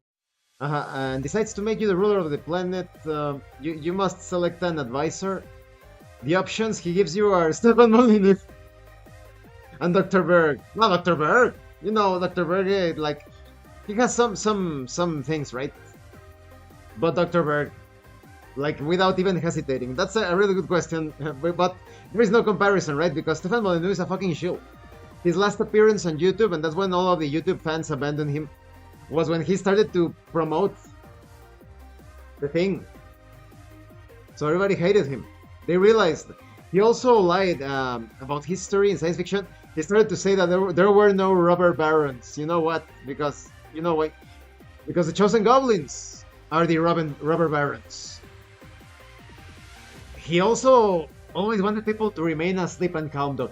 And decides to make you the ruler of the planet. You must select an advisor. The options he gives you are Stefan Molyneux and Dr. Berg. No, Dr. Berg. You know, Dr. Berg, like, he has some things, right? But Dr. Berg, like, without even hesitating. That's a really good question, but there is no comparison, right? Because Stefan Molyneux is a fucking shield. His last appearance on YouTube, and that's when all of the YouTube fans abandoned him, was when he started to promote the thing. So everybody hated him. They realized he also lied about history in science fiction. He started to say that there were no robber barons. You know what? Because, you know why? Because the chosen goblins are the robber barons. He also always wanted people to remain asleep and calm down.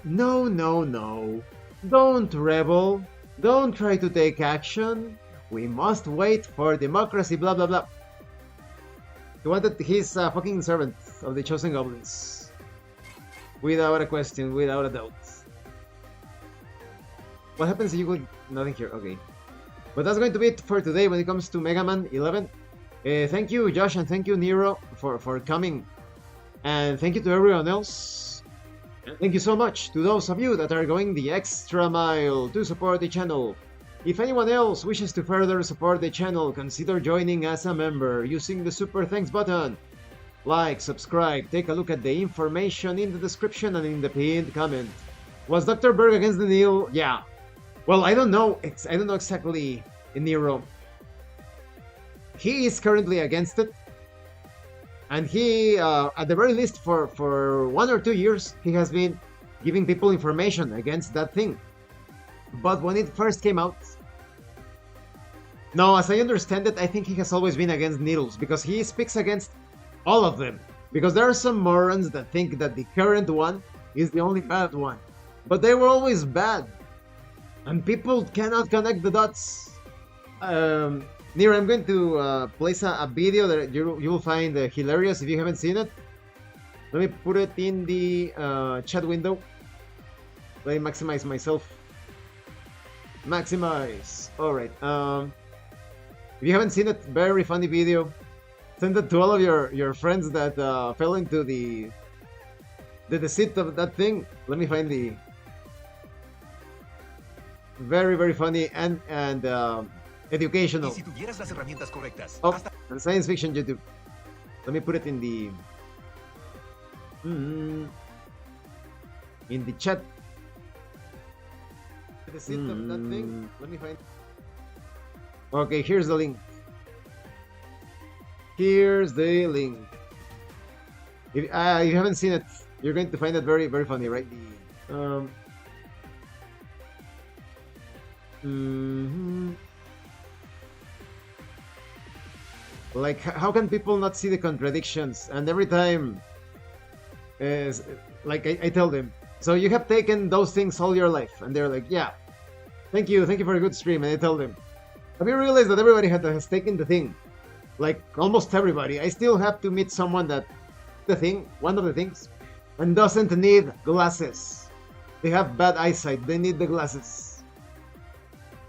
No, no, no. Don't rebel. Don't try to take action. We must wait for democracy, blah blah blah. He wanted his fucking servant of the chosen goblins. Without a question, without a doubt. What happens if you go nothing here? Okay. But that's going to be it for today when it comes to Mega Man 11. Thank you, Josh, and thank you, Nero, for coming. And thank you to everyone else. And thank you so much to those of you that are going the extra mile to support the channel. If anyone else wishes to further support the channel, consider joining as a member using the Super Thanks button. Like, subscribe, take a look at the information in the description and in the pinned comment. Was Dr. Berg against the Neil? Yeah. Well, I don't know exactly, Nero. He is currently against it. And he, at the very least for 1 or 2 years, he has been giving people information against that thing. But when it first came out, no, as I understand it, I think he has always been against needles, because he speaks against all of them. Because there are some morons that think that the current one is the only bad one. But they were always bad. And people cannot connect the dots. Nero, I'm going to place a video that you will find hilarious if you haven't seen it. Let me put it in the chat window. Let me maximize myself. Maximize. Alright. If you haven't seen it, very funny video. Send it to all of your friends that fell into the deceit of that thing. Let me find the very funny and educational. Oh, and science fiction YouTube. Let me put it in the chat. The deceit of that thing. Let me find. Okay, here's the link. Here's the link. If you haven't seen it, you're going to find it very funny, right? Like, how can people not see the contradictions? And every time, like I tell them, so you have taken those things all your life, and they're like, yeah, thank you for a good stream. And I tell them, have you realized that everybody has taken the thing? Like, almost everybody. I still have to meet someone that one of the things, and doesn't need glasses. They have bad eyesight, they need the glasses.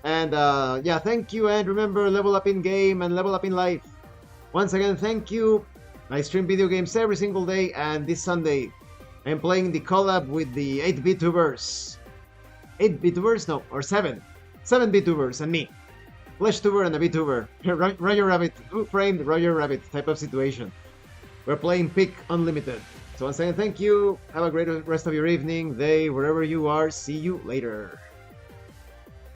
And yeah, thank you, and remember, level up in game and level up in life. Once again, thank you. I stream video games every single day, and this Sunday I'm playing the collab with the 8-bitubers. 8-bitubers? No, or 7. 7-bitubers and me. FleshTuber and a VTuber. Roger Rabbit, two-framed Roger Rabbit type of situation. We're playing Pick Unlimited. So once again, thank you. Have a great rest of your evening, day, wherever you are. See you later.